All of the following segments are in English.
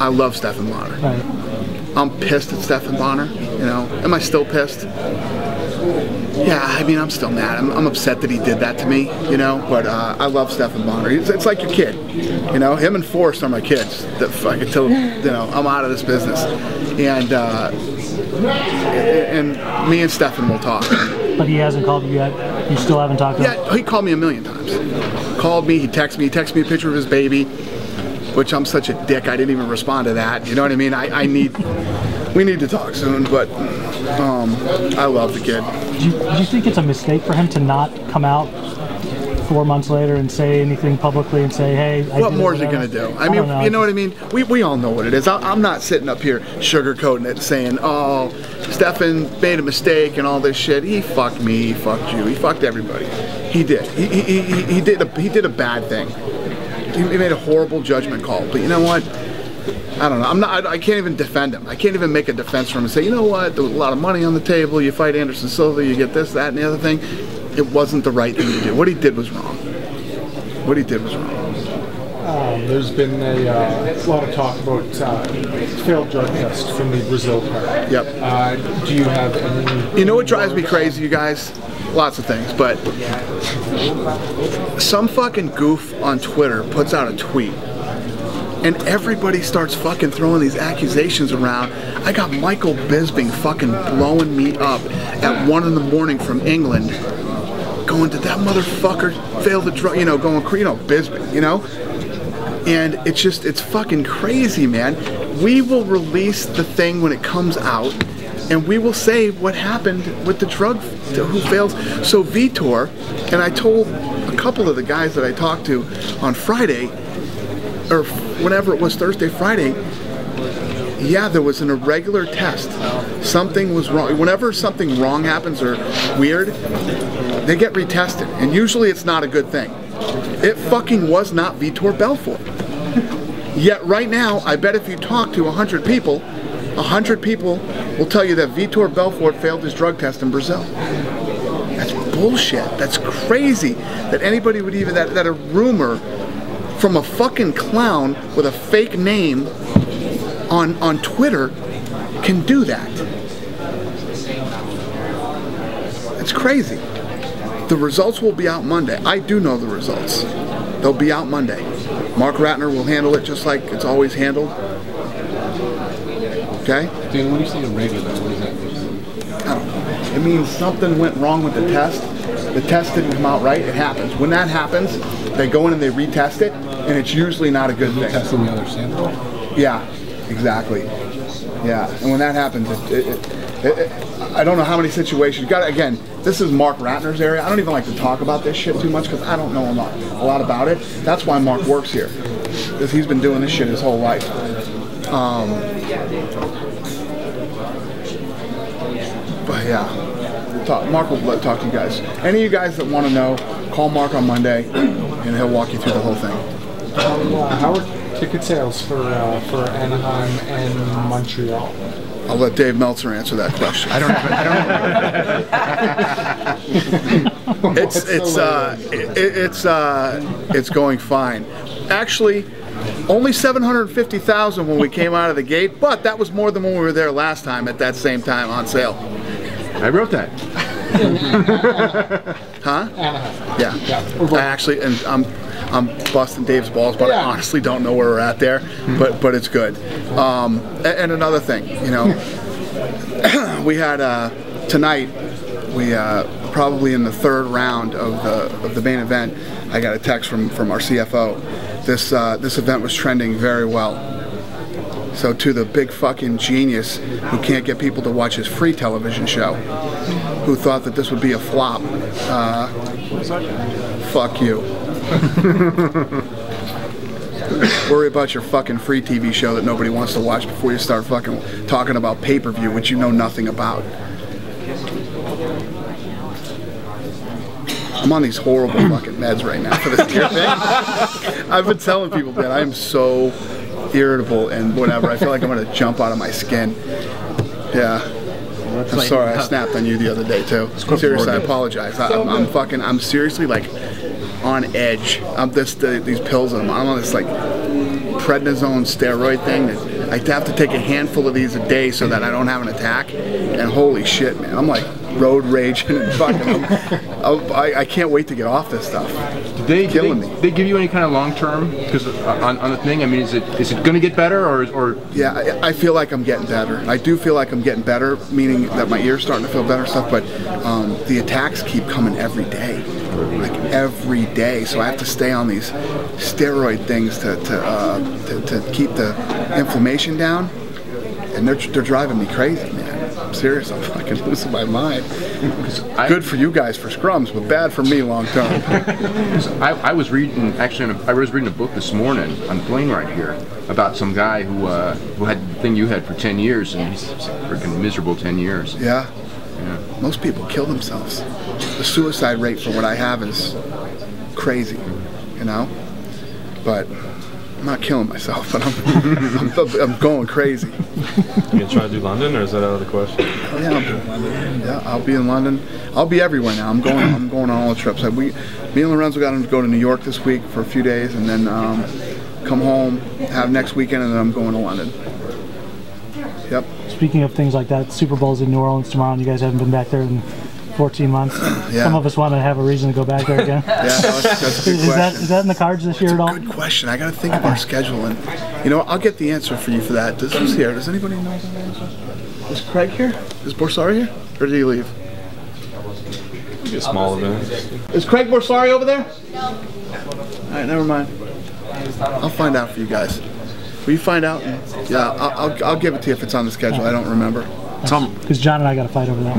I love Stephan Bonner. Right. I'm pissed at Stephan Bonner, you know. Am I still pissed? Yeah, I mean, I'm still mad. I'm upset that he did that to me, you know, but I love Stephan Bonner. It's like your kid, you know. Him and Forrest are my kids that until, you know, I'm out of this business. And me and Stephan will talk. But he hasn't called you yet? You still haven't talked to him? Yeah, he called me a million times. Called me, he texted me a picture of his baby, which I'm such a dick, I didn't even respond to that. You know what I mean? We need to talk soon, but I love the kid. Do you think it's a mistake for him to not come out 4 months later and say anything publicly and say, hey, what more is he going to do? I mean, you know what I mean? We all know what it is. I'm not sitting up here sugarcoating it saying, oh, Stephan made a mistake and all this shit. He fucked me, he fucked you, he fucked everybody. He did. He did a bad thing. He made a horrible judgment call. But you know what? I don't know. I can't even defend him. I can't even make a defense for him and say, you know what? There was a lot of money on the table. You fight Anderson Silva, you get this, that, and the other thing. It wasn't the right thing to do. What he did was wrong. What he did was wrong. There's been a lot of talk about failed drug test from the Brazil part. Yep. Do you have any? You know what drives me crazy, you guys? Lots of things, but some fucking goof on Twitter puts out a tweet, and everybody starts fucking throwing these accusations around. I got Michael Bisping fucking blowing me up at 1 in the morning from England, going, did that motherfucker fail the drug, you know, going, you know, Bisping, you know? And it's just, it's fucking crazy, man. We will release the thing when it comes out, and we will say what happened with the drug, who fails. So Vitor, and I told a couple of the guys that I talked to on Friday, or whenever it was, Thursday, Friday, yeah, there was an irregular test. Something was wrong. Whenever something wrong happens or weird, they get retested, and usually it's not a good thing. It fucking was not Vitor Belfort. Yet right now, I bet if you talk to 100 people, 100 people will tell you that Vitor Belfort failed his drug test in Brazil. That's bullshit. That's crazy that anybody would even, that a rumor from a fucking clown with a fake name on Twitter can do that. It's crazy. The results will be out Monday. I do know the results. They'll be out Monday. Mark Ratner will handle it just like it's always handled. Okay? Dan, when you say irregular, what does that mean? I don't know. It means something went wrong with the test. The test didn't come out right. It happens. When that happens, they go in and they retest it, and it's usually not a good thing. Testing the other sample? Yeah, exactly. Yeah, and when that happens, I don't know how many situations. Again, this is Mark Ratner's area. I don't even like to talk about this shit too much because I don't know a lot about it. That's why Mark works here, because he's been doing this shit his whole life. But yeah, Mark will talk to you guys. Any of you guys that want to know, call Mark on Monday, and he'll walk you through the whole thing. How are ticket sales for Anaheim and Montreal? I'll let Dave Meltzer answer that question. I don't know. It's going fine. Actually, only 750,000 when we came out of the gate, but that was more than when we were there last time at that same time on sale. I wrote that. Huh? Anaheim. Yeah. I actually, and I'm busting Dave's balls, but I honestly don't know where we're at there. But it's good. And another thing, you know, we had tonight. We probably in the third round of the main event, I got a text from our CFO. This event was trending very well. So to the big fucking genius who can't get people to watch his free television show, who thought that this would be a flop, fuck you. Worry about your fucking free TV show that nobody wants to watch before you start fucking talking about pay-per-view, which you know nothing about. I'm on these horrible fucking meds right now for this ear thing. I've been telling people that I am so irritable and whatever. I feel like I'm gonna jump out of my skin. Yeah. I'm sorry, I snapped on you the other day too. Seriously, I apologize. I'm seriously like on edge. These pills, I'm on this like prednisone steroid thing that I have to take a handful of these a day so that I don't have an attack. And holy shit, man, I'm like road raging and fucking. I can't wait to get off this stuff. Killing me. They give you any kind of long term? Because on the thing, I mean, is it going to get better or? Yeah, I feel like I'm getting better. I do feel like I'm getting better, meaning that my ear's starting to feel better and stuff. But the attacks keep coming every day, like every day. So I have to stay on these steroid things to keep the inflammation down, and they're driving me crazy, man. I'm serious. I'm fucking losing my mind. Good for you guys for scrums, but bad for me long term. I was reading I was reading a book this morning on the plane right here about some guy who had the thing you had for 10 years, and he's freaking miserable 10 years. Yeah. Most people kill themselves. The suicide rate for what I have is crazy, you know. But I'm not killing myself, but I'm going crazy. You gonna try to do London, or is that out of the question? Oh, yeah, I'm doing London. Yeah, I'll be in London. I'll be everywhere now. I'm going on all the trips. Me and Lorenzo got to go to New York this week for a few days, and then come home, have next weekend, and then I'm going to London. Yep. Speaking of things like that, Super Bowl's in New Orleans tomorrow, and you guys haven't been back there in 14 months. Yeah. Some of us want to have a reason to go back there again. Yeah, that's a good question. Is that in the cards this year at all? Good question. I got to think of our schedule, and you know, I'll get the answer for you for that. Who's here? Does anybody know the answer? Is Craig here? Is Borsari here? Or did he leave? Maybe a small event. Is Craig Borsari over there? No. All right, never mind. I'll find out for you guys. Will you find out? Yeah, I'll give it to you if it's on the schedule. I don't remember. Tom, because John and I got a fight over that.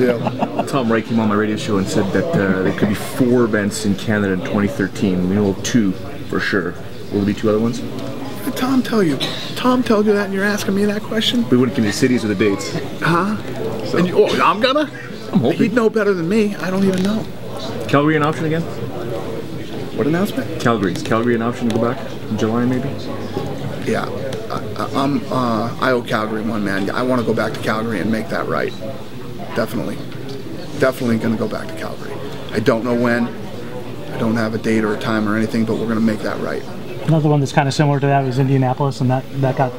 Yeah. Tom Wright came on my radio show and said that there could be 4 events in Canada in 2013. We know of 2 for sure. Will there be 2 other ones? Did Tom tell you? Tom told you that, and you're asking me that question? We wouldn't give you the cities or the dates. Huh? So. And I'm gonna? I'm hoping. He'd know better than me. I don't even know. Calgary an option again? What announcement? Calgary. Is Calgary an option to go back in July maybe? Yeah. I owe Calgary one, man. I want to go back to Calgary and make that right. Definitely. Definitely going to go back to Calgary. I don't know when. I don't have a date or a time or anything, but we're going to make that right. Another one that's kind of similar to that was Indianapolis, and that got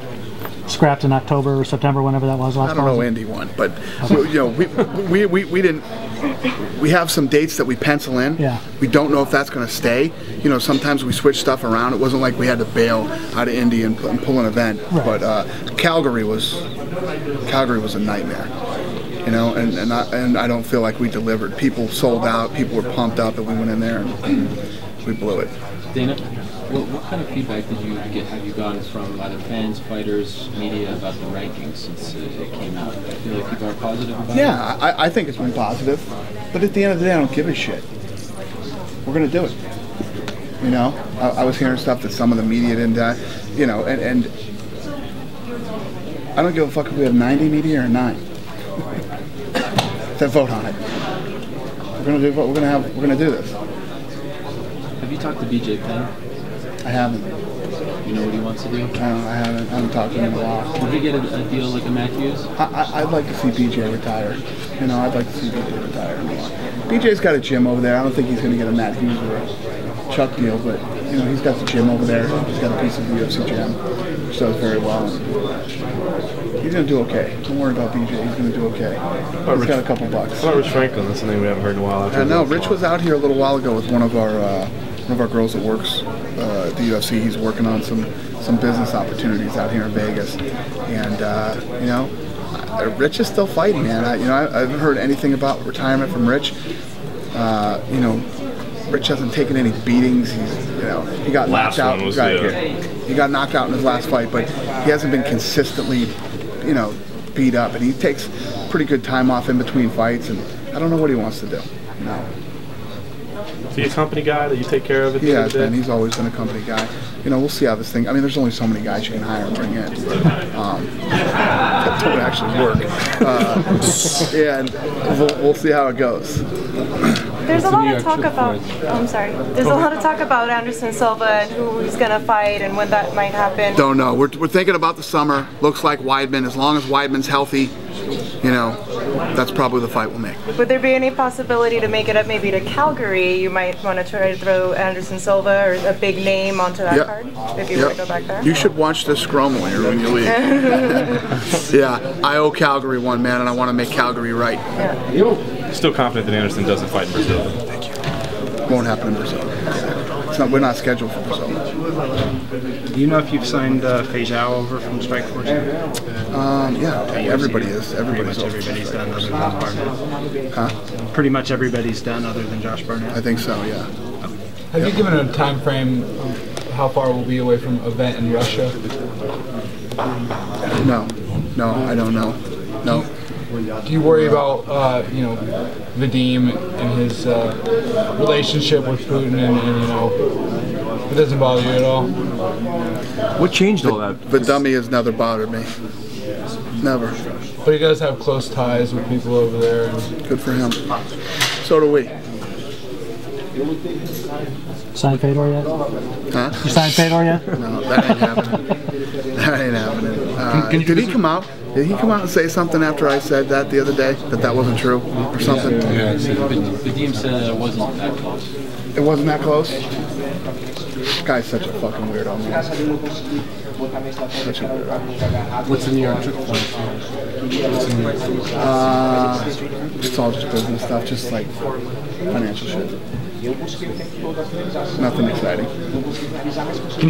scrapped in October or September, whenever that was last. I don't know Indy won, but you know, we didn't. We have some dates that we pencil in. Yeah. We don't know if that's going to stay. You know, sometimes we switch stuff around. It wasn't like we had to bail out of Indy and pull an event. Right. But Calgary was a nightmare. You know, and I don't feel like we delivered. People sold out. People were pumped up that we went in there and we blew it. Dana, what kind of feedback have you gotten from either fans, fighters, media about the rankings since it came out? I feel like people are positive about it. Yeah, I think it's been positive, but at the end of the day, I don't give a shit. We're gonna do it. You know, I was hearing stuff that some of the media didn't. You know, and I don't give a fuck if we have 90 media or 9. To vote on it. We're gonna do this. Have you talked to BJ Penn? I haven't. You know what he wants to do? I haven't talked to him in a while. Would he get a deal like a Matthews? I'd like to see BJ retire. You know, I'd like to see BJ retire more. BJ's got a gym over there. I don't think he's going to get a Matt Hughes or a Chuck deal, but you know, he's got the gym over there. He's got a piece of the UFC gym, which does very well. He's going to do okay. Don't worry about BJ. He's going to do okay. He's got a couple bucks. How about Rich Franklin? That's a name we haven't heard in a while. I know. Rich was out here a little while ago with one of our girls that works at the UFC. He's working on some business opportunities out here in Vegas, and you know, Rich is still fighting, man. I haven't heard anything about retirement from Rich. You know, Rich hasn't taken any beatings. He got knocked out. He got knocked out in his last fight, but he hasn't been consistently, you know, beat up, and he takes pretty good time off in between fights, and I don't know what he wants to do. You know. Is he a company guy that you take care of? Yeah, Ben. He's always been a company guy. You know, we'll see how this thing. I mean, there's only so many guys you can hire and bring in. That don't actually work. Yeah, and we'll see how it goes. There's a lot of talk about. Oh, I'm sorry. There's a lot of talk about Anderson Silva and who he's gonna fight and when that might happen. Don't know. We're thinking about the summer. Looks like Weidman. As long as Weidman's healthy, you know, That's probably the fight we'll make. Would there be any possibility to make it up maybe to Calgary? You might want to try to throw Anderson Silva or a big name onto that card if you were to go back there? You should watch this scrum when you leave. Yeah, I owe Calgary one, man, and I want to make Calgary right. Yeah. Still confident that Anderson doesn't fight in Brazil? Thank you. Won't happen in Brazil. We're not scheduled for Brazil. Do you know if you've signed Fedor over from Strikeforce? Yeah, everybody is. Everybody's done other than Barnett. Huh? Pretty much everybody's done other than Josh Barnett. I think so, yeah. Have you given a time frame how far we'll be away from event in Russia? No, I don't know. No. Do you worry about Vadim and his relationship with Putin, and it doesn't bother you at all? What changed all that? Vadim has never bothered me. Never. But he does have close ties with people over there. Good for him. So do we. Signed Fedor yet? Huh? You signed Fedor yet? No, that ain't happening. That ain't happening. Did he come out? Did he come out and say something after I said that the other day? That wasn't true or something? Yeah. Vadim said it wasn't that close. It wasn't that close? This guy's such a fucking weirdo, man. Such a weirdo. What's the New York trip for? It's all just business stuff, just like financial shit. Nothing exciting.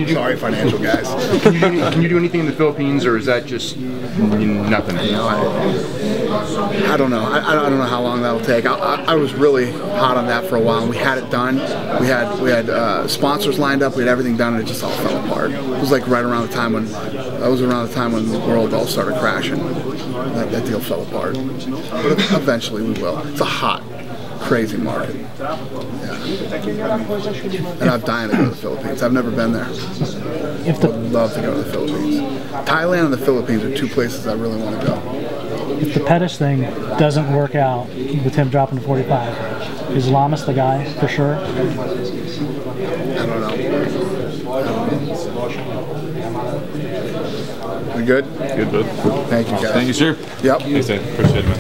Sorry, financial guys. Can you do anything in the Philippines, or is that just nothing? I don't know. I don't know how long that'll take. I was really hot on that for a while. We had it done. We had sponsors lined up. We had everything done, and it just all fell apart. It was like right around the time when the world all started crashing. That deal fell apart. But eventually we will. It's a hot, crazy market. Yeah. And I'm dying to go to the Philippines. I've never been there. I would love to go to the Philippines. Thailand and the Philippines are two places I really want to go. If the Pettis thing doesn't work out with him dropping to 45, is Lamas the guy for sure? I don't know. We good? Good, bud. Thank you, guys. Thank you, sir. Yep. Thanks, Dave. Appreciate it, man.